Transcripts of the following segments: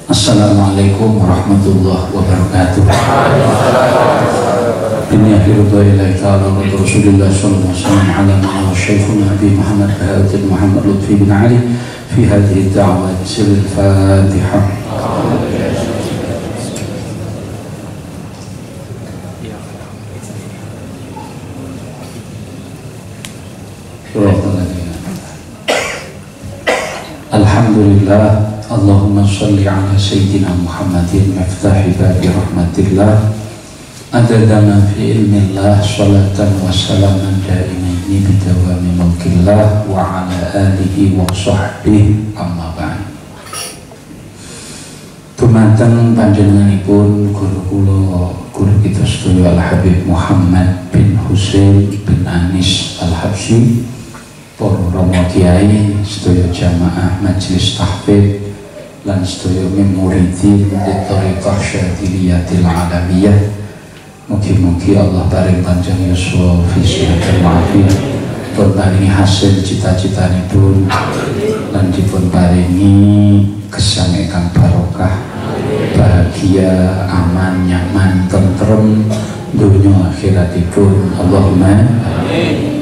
Assalamualaikum warahmatullahi wabarakatuh. Ini akhir doa ta'ala wa Rasulullah sallallahu alaihi wasallam ala ma'ala Syekhuna Nabi Muhammad Bahaudin Muhammad Lutfi bin Ali fi hadhihi da'wah sirril Fatihah. Alhamdulillah, Allahumma salli ala Sayyidina Muhammadin miftahi babi rahmatillah adada ma fi ilmillah salatan wa salaman daimaini bidawami mulkillah wa ala alihi wa sahbihi amma ba'd. Dumateng panjenenganipun guru kula, guru kita sedaya Al-Habib Muhammad bin Husain bin Anis Al-Habsyi, para rama kiai, sedaya jamaah majelis tahfidz lan sedaya muridin di thariqah Syadziliyatil Alamiyah. Mugi-mugi Allah paring panjang yuswa fi sihatil afiyah, pun paringi hasil cita-citanipun lan dipun paringi gesang ingkang barokah, bahagia, aman, nyaman, tentrem dunya akhiratipun. Allahumma amin.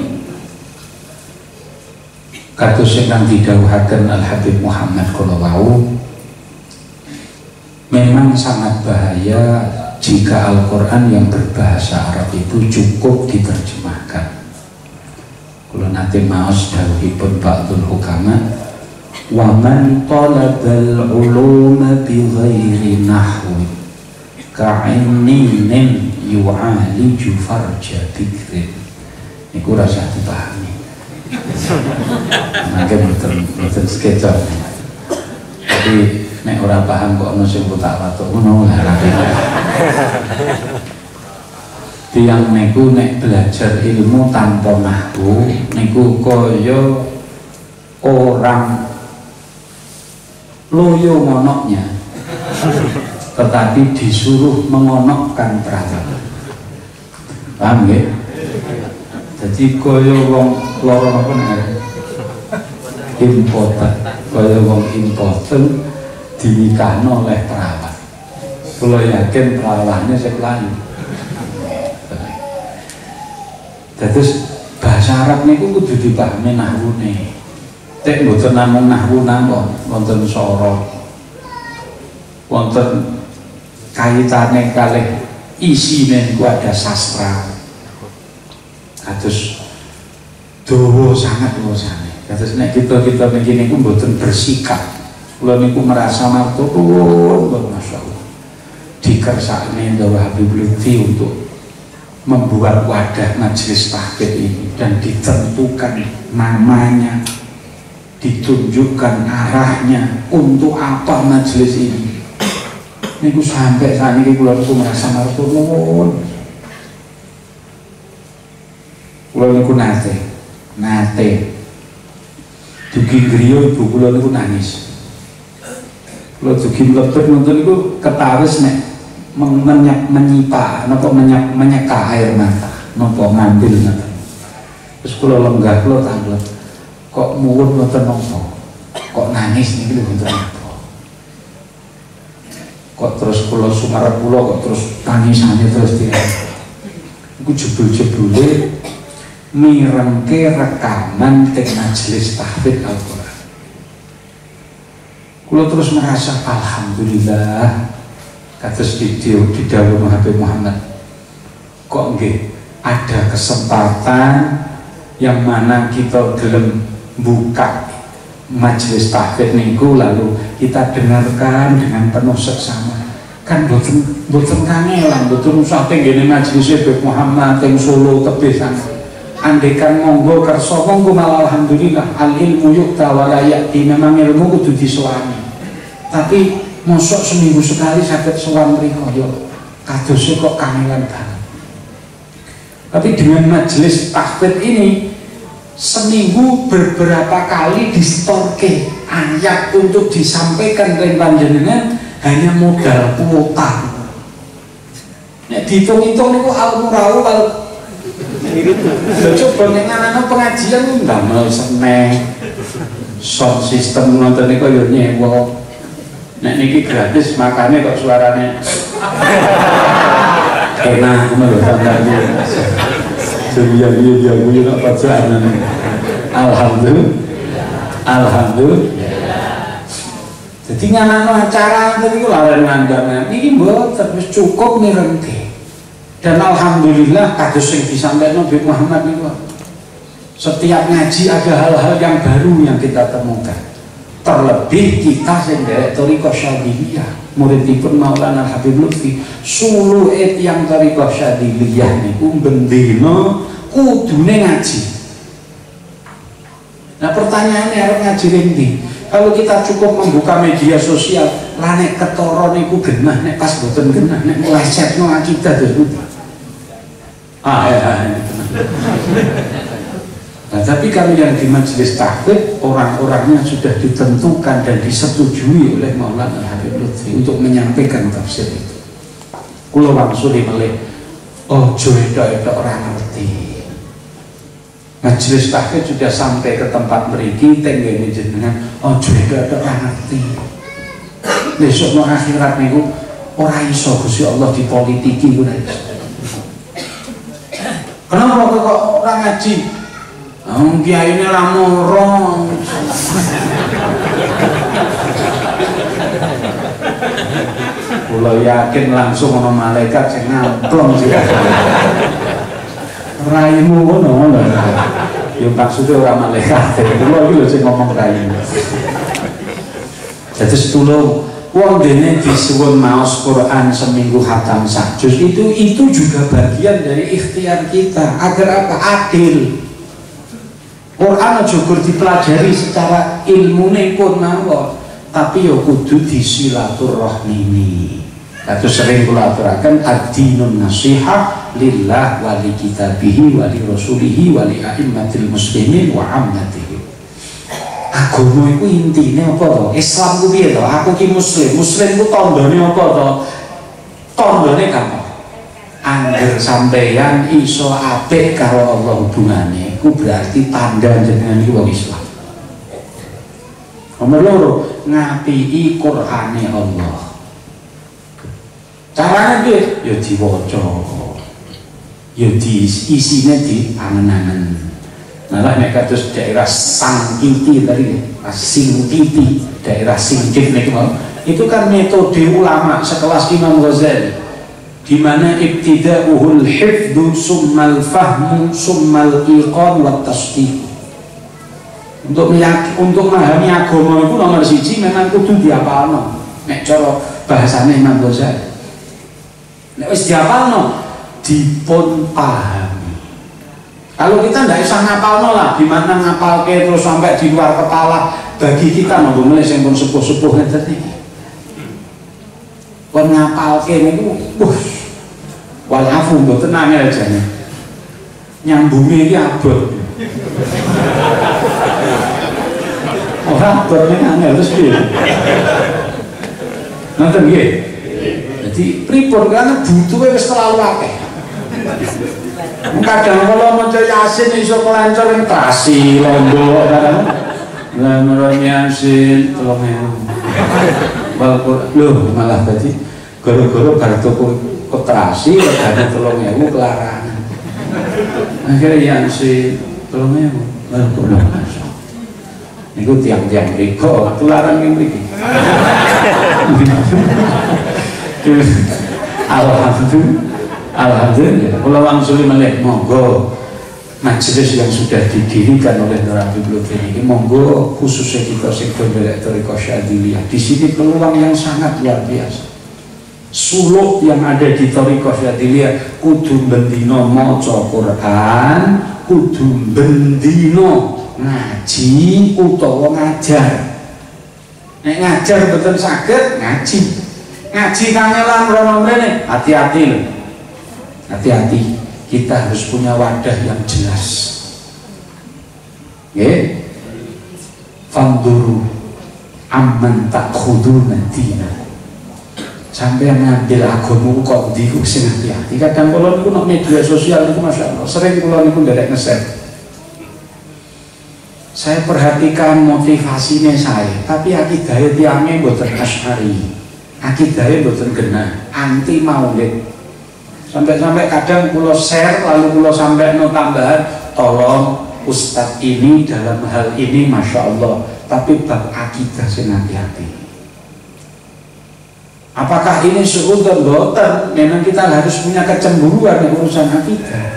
Kados ingkang didhawuhaken Al-Habib Muhammad kala wau, memang sangat bahaya jika Al-Quran yang berbahasa Arab itu cukup diterjemahkan. Kalau nanti maos dawuhipun ba'dul hukama, wa man talabal uluma bi ghairi nahwi ka'innin yu'aliju farja bikrin. Niku rasa dipahami. Mungkin betul sketsa. Tapi nek ora paham kok ono sing tak watuk ngono lah. Tiyang niku nek belajar ilmu tanpa nahwu niku kaya orang loyo ngonoknya tetapi disuruh mengonokkan peralatan. Paham nggih? Jadi kaya wong loro apa nek impoten, kaya wong impoten dinikahno oleh perawat. Kula yakin perawatnya sing layu. Terus bahasa Arab niku kudu dipahami nahwune. Tek mboten namung nahwu nangkon, wonten sorot, wonten kaitane kalih isine niku ada sastra. Kados dawa sangat luasane. Kados nek kita begini niku mboten bersikap. Kula niku merasa matur, Masya Allah, dikersakne Dawa Habib Lutfi untuk membuat wadah majelis tahfidz ini dan ditentukan namanya, ditunjukkan arahnya untuk apa majelis ini. Niku sampai saat ini kula niku merasa matur nuwun. Kula niku nate dugi griya ibu kula niku nangis. Kalau juga lebet nonton itu ketaris nek menyeka air mata, nopo ngambil mata. Terus kalau lenggah kalau tanglet, kok mulut nonton nopo, kok nangis nih gitu nonton nopo. Kok terus kalau sumarap pulau, kok terus tangisannya terus dia. Aku jebul-jebule mirengke rekaman teng majelis tahfidz Al-Quran. Kulo terus merasa alhamdulillah kados didhawuh Habib Muhammad, kok nggih ada kesempatan yang mana kita gelem buka majelis tahfidz niku lalu kita dengarkan dengan penuh seksama. Kan boten kangelan, boten usah teng ngene majelis Habib Muhammad teng Solo tebih sana. Andekan monggo kersa monggo malah alhamdulillah, al ilmu yukta wa la ya'ti, memang ilmu kudu disowani. Tapi mosok seminggu sekali saged sowan mriku yo kadose kok kangelan banget. Tapi dengan majelis tahfidz ini seminggu beberapa kali distorke ayat untuk disampaikan ke panjenengan hanya modal kuota. Nek dihitung-hitung niku al-murawal. Coba nek ana pengajian ndamel seneng sound system nonton niku yo nyewa. Nek niki gratis makanya kok suaranya enak ngono lho tandane. Jadi ya apa jalan. Alhamdulillah. Jadi nganakno acara tadi ku laren ngandang. Niki mboten wis cukup nirengke. Dan alhamdulillah kados sing disampaikan Nabi Muhammad niku. Setiap ngaji ada hal-hal yang baru yang kita temukan. Terlebih kita sing derek thariqah Syadziliyah, muridipun Maulana Habib Lutfi, suluhe tiyang thariqah Syadziliyah niku bendina kudune ngaji. Nah pertanyaannya harus ngaji ning. Kalau kita cukup membuka media sosial, lah nek ketara niku genah, nek pas boten genah, nek melesetno akidah terus. Nah, tapi kalau yang di majelis tahfidz orang-orangnya sudah ditentukan dan disetujui oleh Maulana Habib Lutfi untuk menyampaikan tafsir itu. Kula wangsuli melih, ojo edok-edok ora ngerti. Majelis tahfidz sudah sampai ke tempat mriki tenggene jenengan, ojo edok-edok ora ngerti. Besok no akhirat niku ora iso Gusti Allah dipolitiki ora iso. Kenapa kok ora ngaji? Kiai ini ramorong. Kula yakin langsung ono malaikat sing ngamplong juga. Raimu ngono. Ya maksudnya orang malaikat. Kula iki lho sing ngomong raimu. Jadi setulung wong dene disuwun maos Quran seminggu khatam sak juz itu juga bagian dari ikhtiar kita agar apa? Adil. Quran juga dipelajari secara ilmune pun mawon, tapi yo kudu disilaturahmi. Itu sering kula aturaken ad-dinun nasihah lillah wa li kitabihi wa li rasulihi wa li a'immatil muslimin wa ammatihi. Agama iku intine apa to? Islam ku piye to? Aku ki muslim ku tandane apa to? Tandane gampang. Angger sampeyan iso apik karo Allah hubungane, ku berarti tanda jenengan iki wong Islam. Nomor loro, ngapiki Qur'ane Allah. Carane piye? Ya diwaca. Ya isine di angen-angen. Malah nek kados daerah Sangkiti tadi, Singkiti, daerah Singkit niku itu kan metode ulama sekelas Imam Ghazali. Di mana ibtida'uhul hifdhu summal fahmu summal iqan wa tasdiq. Untuk memahami agama itu nomor siji memang kudu diapalno. Nek cara bahasane Imam Ghazali. Nek wis diapalno dipun pahami. Kalau kita ndak bisa ngapalno lah, gimana ngapalke terus sampai di luar kepala, bagi kita monggo mulai sing pun sepuh-sepuh ngeten iki. Kon ngapalke niku walafu mboten angel jane. Nyambunge iki abot. Ora abotne angel terus piye? Nonton nggih. Jadi pripun karena butuhe wis terlalu akeh. Kadang kalau maca Yasin iso kelancar ing Trasi, Lombok kadang. Lah menawa Yasin 3.000. Lho malah tadi gara-gara bar tuku Trasi regane 3.000 kelarangan. Akhirnya Yasin 3.000. Lah kok niku tiang-tiang mriku tularan ing mriki. Alhamdulillah, kula wangsuli melih monggo majelis yang sudah didirikan oleh Nur Habib Lutfi ini, monggo khususnya kita sektor thariqah Syadziliyah. Di sini peluang yang sangat luar biasa. Suluk yang ada di thariqah Syadziliyah kudu bendino maca Quran, kudu bendino ngaji utawa ngajar. Nek ngajar betul saged ngaji. Ngaji kangelan rono mrene, hati-hati lho. Hati-hati, kita harus punya wadah yang jelas. Nggih. Fanduru amman ta'khuduna dina. Sampai ngambil agama kok ndi ku sing hati-hati. Kadang kula niku nang media sosial niku masyaallah, sering kula niku nderek nge-share. Saya perhatikan motivasinya saya, tapi akidahnya tiangnya mboten Asy'ari, akidahnya mboten genah, anti maulid. Sampai-sampai kadang kula share lalu kula sampai no tambahan, tolong Ustadz ini dalam hal ini Masya Allah, tapi bab akidah sing hati-hati. Apakah ini suudzon boten? Memang kita harus punya kecemburuan di urusan akidah.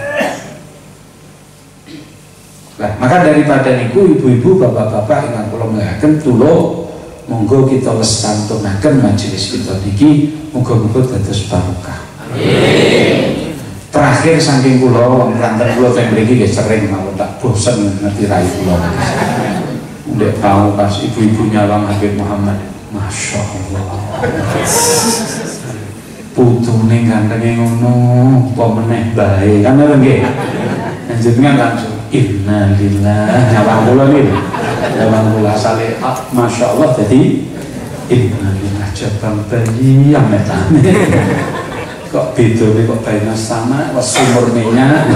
Nah, maka daripada niku ibu-ibu, bapak-bapak ingkang kula mulyakaken, tulo monggo kita lestantunaken majelis kita niki, muga-muga dados barokah. Amin. Terakhir saking kula wong Banten kula teng mriki nggih sering mawon tak bosen ngerti rai kula. Ndek tahu pas ibu-ibu nyawang Habib Muhammad, Masya Allah, putune gantenge ngono, apa meneh bae kan nggih. Njenengan langsung innalillahi nyawang kula niki. Nyawang kula asale Masya Allah jadi innalillahi jabang bayi ametane. Kok beda kok baina sama kok sumur minyak.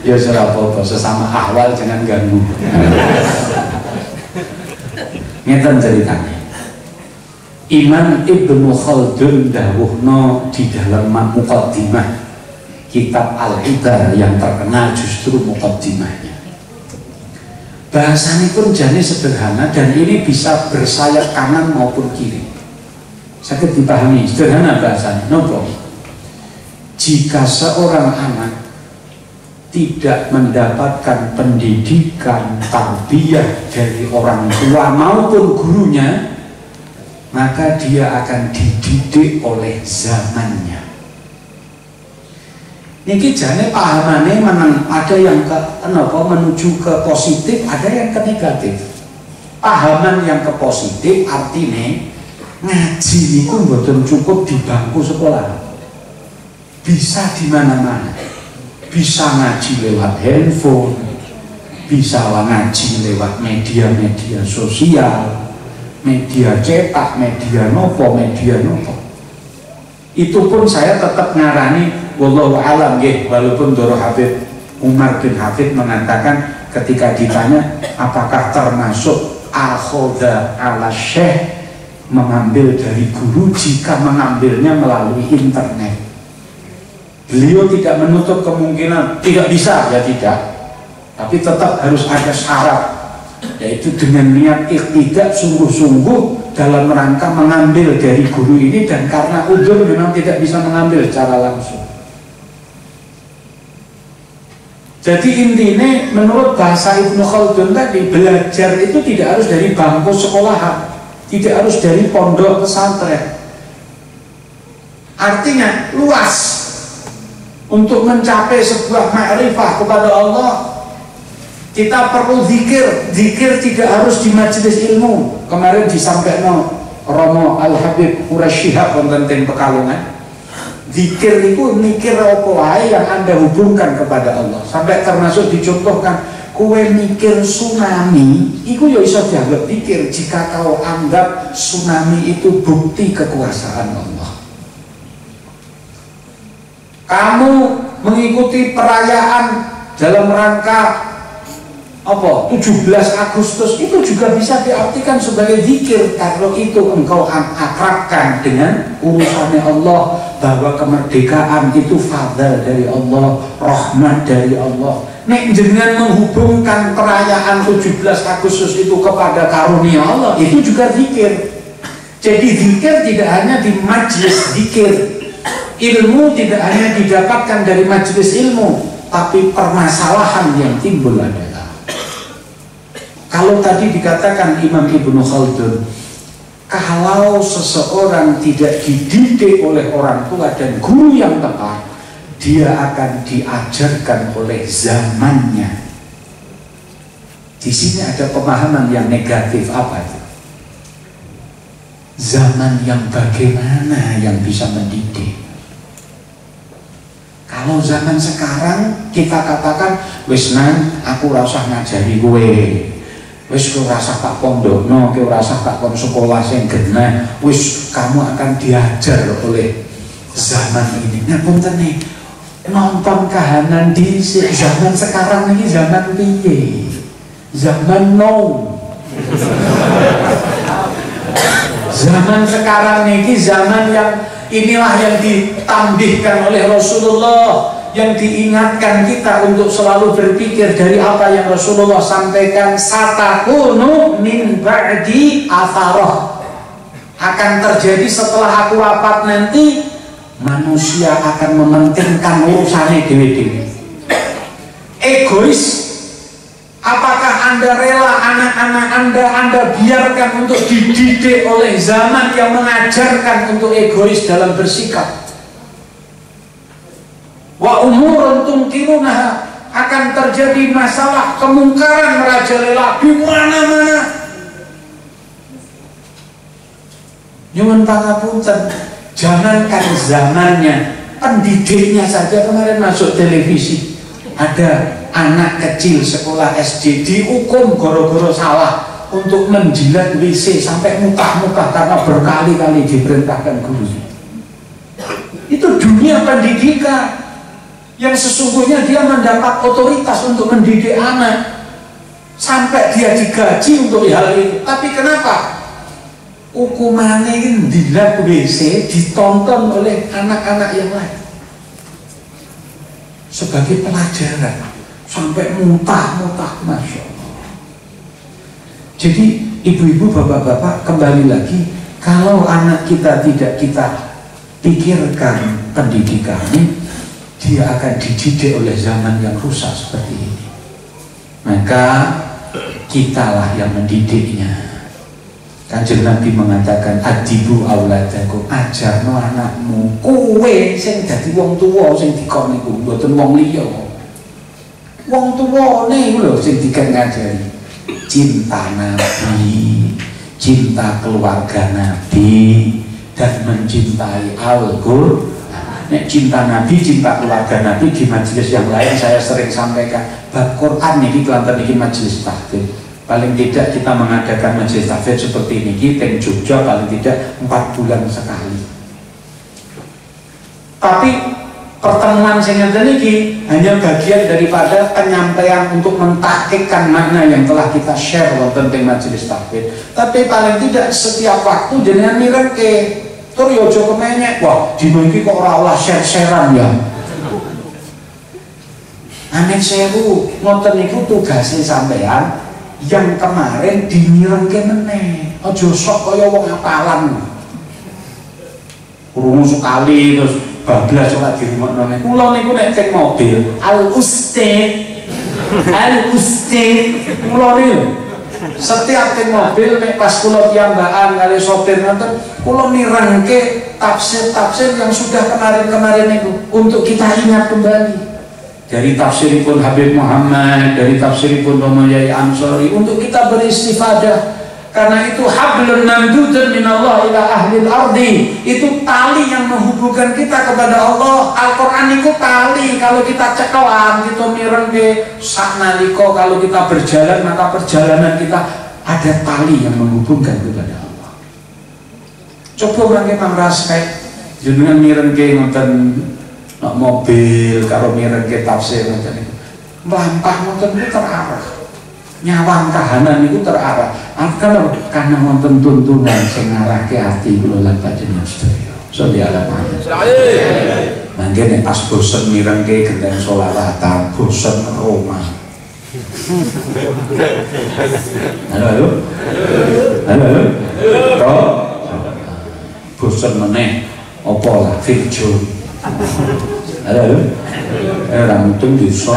Ya ora apa-apa, sesama ahwal jangan ganggu. Ngeten ceritanya. Imam Ibnu Khaldun dawuhna di dalam muqaddimah kitab Al-Ibar yang terkenal justru muqaddimahnya. Bahasanya pun jane sederhana dan ini bisa bersayap kanan maupun kiri. Sakit dipahami, sederhana bahasanya. Nopo? Jika seorang anak tidak mendapatkan pendidikan tarbiyah dari orang tua maupun gurunya, maka dia akan dididik oleh zamannya. Niki jane pahamane menang, ada yang menuju ke positif, ada yang ke negatif. Pahaman yang ke positif artinya ngaji niku mboten cukup di bangku sekolah, bisa di mana-mana. Bisa ngaji lewat handphone, bisa ngaji lewat media-media sosial, media cetak, media nopo. Itu pun saya tetap ngarani wallahu alam nggih, walaupun Doro Habib Umar bin Hafid mengatakan ketika ditanya apakah termasuk akhoda ala syekh, mengambil dari guru jika mengambilnya melalui internet. Beliau tidak menutup kemungkinan tidak bisa, ya tidak, tapi tetap harus ada syarat, yaitu dengan niat ikhtidak sungguh-sungguh dalam rangka mengambil dari guru ini, dan karena udzur memang tidak bisa mengambil secara langsung. Jadi intinya menurut bahasa Ibnu Khaldun tadi, belajar itu tidak harus dari bangku sekolahan, tidak harus dari pondok pesantren. Artinya luas. Untuk mencapai sebuah ma'rifah kepada Allah, kita perlu zikir. Zikir tidak harus di majelis ilmu. Kemarin disampaikan Romo Al-Habib Quraisyihab wonten teng Pekalongan. Zikir itu mikir apa wae yang Anda hubungkan kepada Allah. Sampai termasuk dicontohkan, kue mikir tsunami, itu ya iso dianggap zikir jika kau anggap tsunami itu bukti kekuasaan Allah. Kamu mengikuti perayaan dalam rangka apa 17 Agustus itu juga bisa diartikan sebagai zikir kalau itu engkau akrabkan dengan urusannya Allah, bahwa kemerdekaan itu fadl dari Allah, rahmat dari Allah. Nek jenengan menghubungkan perayaan 17 Agustus itu kepada karunia Allah, itu juga zikir. Jadi zikir tidak hanya di majelis zikir. Ilmu tidak hanya didapatkan dari majelis ilmu, tapi permasalahan yang timbul adalah, kalau tadi dikatakan Imam Ibnu Khaldun, kalau seseorang tidak dididik oleh orang tua dan guru yang tepat, dia akan diajarkan oleh zamannya. Di sini ada pemahaman yang negatif. Apa itu? Zaman yang bagaimana yang bisa mendidik? Kalau zaman sekarang kita katakan, wis nang aku rasa ngajari gue, wis kowe rasa tak pondokno, kowe rasa tak kon sekolah sing genah, wis kamu akan diajar oleh zaman ini. Nah punten nih, nonton kahanan di zaman sekarang ini zaman piye? Zaman now. Zaman sekarang ini zaman yang inilah yang ditambihkan oleh Rasulullah, yang diingatkan kita untuk selalu berpikir dari apa yang Rasulullah sampaikan, satakunu min ba'di atharah, akan terjadi setelah aku wafat nanti, manusia akan mementingkan urusannya dewe-dewe, egois. Apakah Anda rela anak-anak Anda biarkan untuk dididik oleh zaman yang mengajarkan untuk egois dalam bersikap? Wa umurun tungkirunaha, akan terjadi masalah kemungkaran merajalela di mana-mana. Nyuwun pangapunten, jangankan zamannya, pendidiknya saja kemarin masuk televisi, ada anak kecil sekolah SD dihukum gara-gara salah untuk menjilat WC sampai muntah-muntah karena berkali-kali diperintahkan guru. Itu dunia pendidikan yang sesungguhnya dia mendapat otoritas untuk mendidik anak, sampai dia digaji untuk hal itu. Tapi kenapa hukumannya ini jilat WC ditonton oleh anak-anak yang lain sebagai pelajaran sampai muntah-muntah, Masya Allah. Jadi ibu-ibu, bapak-bapak, kembali lagi, kalau anak kita tidak kita pikirkan pendidikannya, dia akan dididik oleh zaman yang rusak seperti ini. Maka kitalah yang mendidiknya. Kanjeng Nabi mengatakan, adibu auladakum, ajarno anakmu, kowe sing dadi wong tuwa sing dikon niku, mboten wong liya. Wong tuwane lho sing ngajari cinta Nabi, cinta keluarga Nabi, dan mencintai Al-Qur'an. Nek cinta Nabi, cinta keluarga Nabi, di majelis yang lain saya sering sampaikan, bab Quran ini kelantan ini majelis tahfidz. Paling tidak kita mengadakan majelis tahfidz seperti ini di Jogja paling tidak 4 bulan sekali. Tapi pertemuan sing ngeten iki hanya bagian daripada penyampaian untuk mentahkikkan makna yang telah kita share wonten ing majelis tahfidz. Tapi paling tidak setiap waktu jenengan mirengke tur yo aja kemenyek, wah dino iki kok ora olah share-sharean ya. Amin sewu, ngoten niku tugasé sampean yang kemarin dimirengke meneh. Aja sok kaya wong apalan. Krungu sekali terus bablas ora dirungokno. Kula niku nek teng mobil, al-ustad kula niku setiap teng mobil nek pas kula piyambakan kali sopir nonton, kula mirengke tafsir-tafsir yang sudah kemarin-kemarin itu untuk kita ingat kembali. Dari tafsiripun Habib Muhammad, dari tafsiripun Romo Yai Ansori, untuk kita beristifadah. Karena itu hablun mamdudun minallah ila ahlil ardi, itu tali yang menghubungkan kita kepada Allah. Al-Quran itu tali, kalau kita cekelan, kita mirengke saknaliko, kalau kita berjalan, maka perjalanan kita ada tali yang menghubungkan kepada Allah. Coba mangke mangras kayak jenengan mirengke ngoten mobil, kalau mirengke tafsir ngoten niku mlampah ngoten niku terarah, nyawang kahanan itu terarah. Karena wonten tuntunan sing ngarahke ati kula lan panjenengan sedaya. Sholawat Muhammad. Mangke nek pas bosen mirengke genteng sholawatan, bosen Roma. Halo. Kok bosen meneh apa lah Virgo. Halo. Ora mutung desa.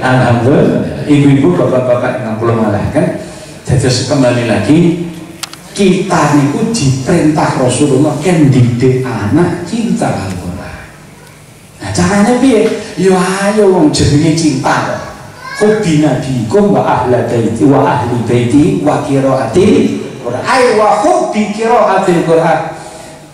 Alhamdulillah, ibu-ibu, bapak-bapak yang kula malahkan, jadi kembali lagi kita niku diperintah Rasulullah kan didik anak cinta Al-Quran. Nah caranya piye? Yo ayo wong jenenge cinta. Hubbi nabikum wa ahli baiti wa ahli baiti wa qiraati Quran. Ayo wa hubbi qiraatil Quran.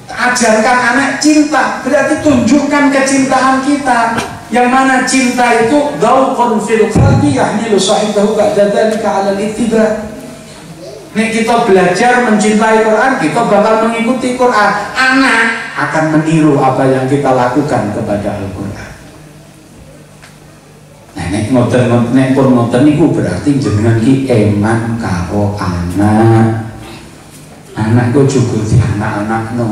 Ajarkan anak cinta, berarti tunjukkan kecintaan kita. Yang mana cinta itu dhauqun fil qalbi yahmilu sahibahu ba'da dzalika 'ala al-ittiba'. Nek kita belajar mencintai Quran, kita bakal mengikuti Quran. Anak akan meniru apa yang kita lakukan kepada Al-Quran. Nah nek ngoten nek pun ngoten niku berarti jenengan ki eman karo anak. Anak ku juga di anak-anakno.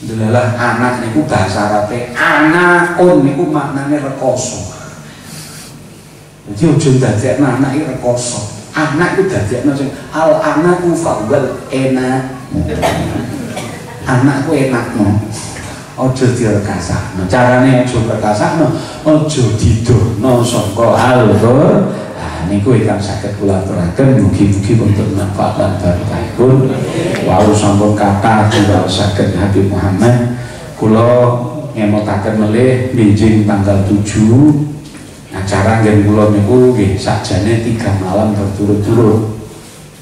Delalah anak niku bahasa Arabe anakun niku maknane rekoso. Jadi ojo dadekno anak iki rekoso. Anak itu dadekno sing al anakku fawal enak. Anakku enakno. Ojo direkasakno. Carane ojo rekasakno, ojo didono saka Al-Qur'an. Niku ingkang saged kula aturaken mugi-mugi wonten manfaat lan barokahipun. Wau sampun kathah kula saged Habib Muhammad kula ngemotaken melih benjing tanggal 7 acara nggih kula niku nggih sakjane 3 malam berturut-turut.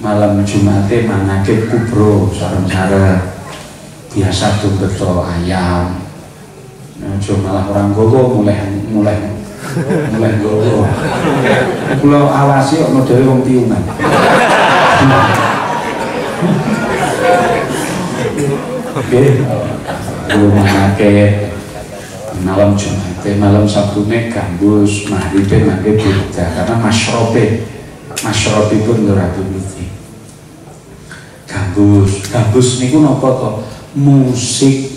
Malam Jumate manakib kubro sareng-sareng biasa beto ayam. Aja malah orang gowo mulai gowo. Kula awasi kok modele wong tiungan. Oke, manake malam Jumat, malam Sabtune gambus, maghribe mangke beda karena masyrobe pun ora diwiwiti. Gambus niku napa to? Musik.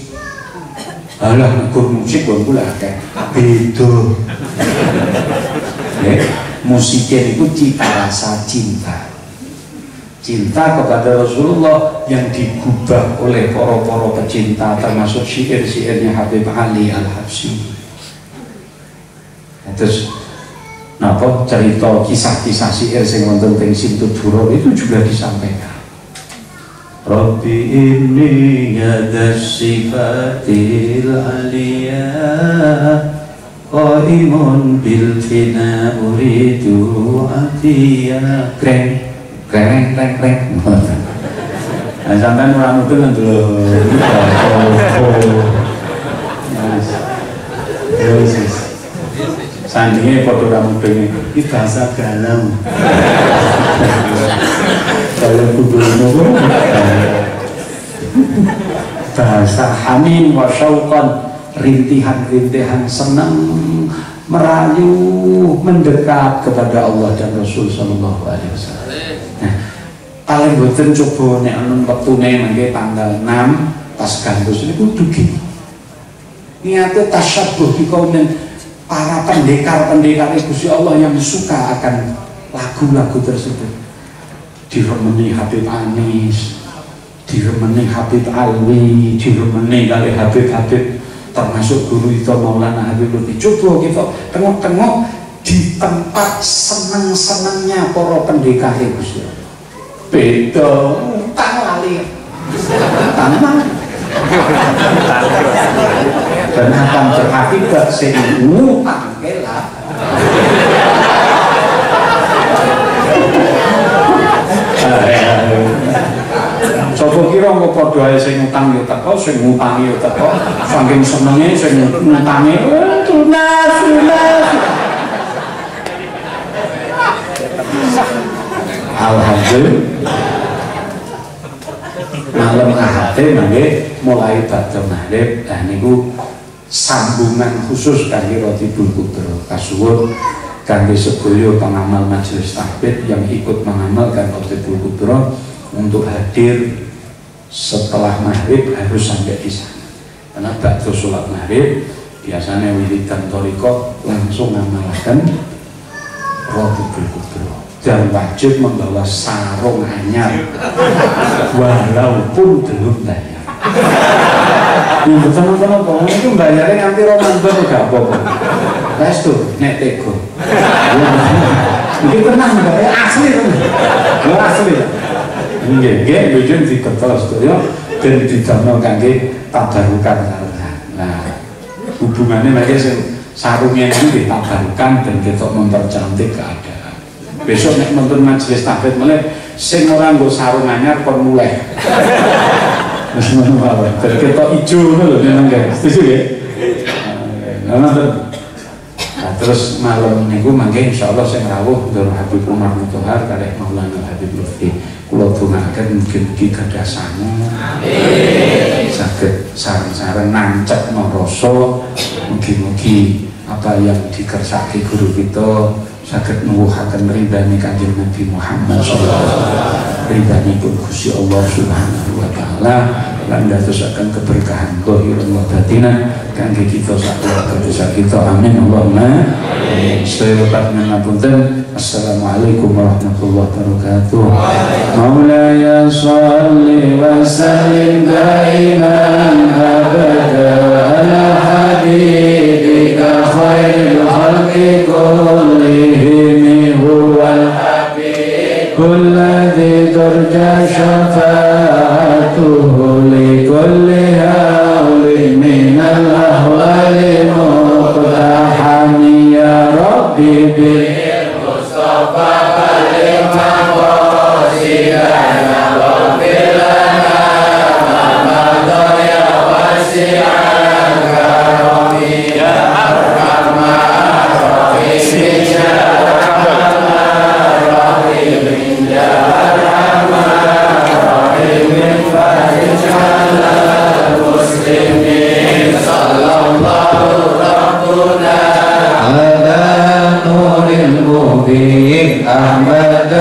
Alah nek musik wong kula akeh. Beda. Musiknya itu cita rasa cinta kepada Rasulullah yang digubah oleh para pecinta termasuk syair-syairnya Habib Ali Al-Habsyi. Terus napa cerita kisah-kisah syair sing wonten teng Situduro itu juga disampaikan. Rabbi inni yadas sifatil aliyah qaimun bil fina uridu atiya kreng nah sampean ora mudeng lho terus sandinge padha ora mudeng iki bahasa galau kalau kuduno bahasa hamim wa syauqan rintihan-rintihan senang merayu mendekat kepada Allah dan Rasul sallallahu alaihi wasallam. Nah, paling boten coba nek ana wektune mangke tanggal 6 pas gambus niku dugi. Niate tasyabbuh bi kaumin para pendekar-pendekar Gusti Allah yang suka akan lagu-lagu tersebut. Diremeni Habib Anis, diremeni Habib Alwi, diremeni kali Habib termasuk guru itu Maulana Habib Lutfi. Coba kita tengok-tengok di tempat senang-senangnya para pendekar itu beda utang lali dan akan berakibat sing ngutang kelak. Coba kira kok padha ae sing utang yo teko, sing ngutangi yo teko, saking senenge sing ngutangi tunas. Alhamdulillah. Malam Ahad mangke mulai badhe maghrib, nah niku sambungan khusus kangge Ratibul Kubro. Kasuwun kangge sedaya pengamal majelis tahfidz yang ikut mengamalkan Ratibul Kubro untuk hadir setelah maghrib harus sampai di sana. Karena ba'da sholat maghrib biasanya wiridan thariqah langsung ngamalkan Ratibul Kubro dan wajib membawa sarung anyar walaupun belum bayar. Yang betul-betul itu bayarnya nanti Ramadan gak apa-apa. Restu nek tego. Mungkin tenang enggak ya asli kan? Asli. Nggih, tujuan diketos sedaya ben didamel kangge tabarukan sarungan. Nah, hubungannya mereka sarungnya itu ditabarukan dan ketok mempercantik keadaan. Besok nek nonton majelis tahfidz mulai sing ora nggo sarung anyar kon mulai. Wis ngono wae. Dan ketok ijo ngono lho nang kene. Setuju ya? Nah, terus malam niku mangke insyaallah sing rawuh Nur Habib Umar Mutahar kalih Maulana Habib Lutfi. Kula dongaaken mugi-mugi gadah sangu. Amin. Saged sareng-sareng nancep rasa mugi-mugi apa yang dikersaki guru kita saged nuwuhaken ridhani Kanjeng Nabi Muhammad sallallahu alaihi wasallam, ridhanipun Gusti Allah Subhanahu wa taala, lan ndadosaken keberkahan zahiran wa batinan kangge kita sak keluarga kita. Amin Allahumma amin. Sedaya panjenengan, assalamualaikum warahmatullahi wabarakatuh. Maulaya sholli wa sallim daiman abada ala habibika khairil khalqi kullihim huwal habib alladzi turja syafa'atuhu li kulli hawlin minal ahwali muqtahami ya rabbi bil mustafa baligh maqasidana waghfir lana ma madha ya wasi'al karami ya arhamar rahimin ya arhamar rahimin ya arhamar rahimin farij 'alal muslimin sallallahu rabbuna ala nuril mubin Ahmad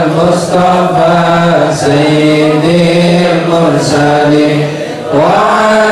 al-Mustafa sayyidil mursalin wa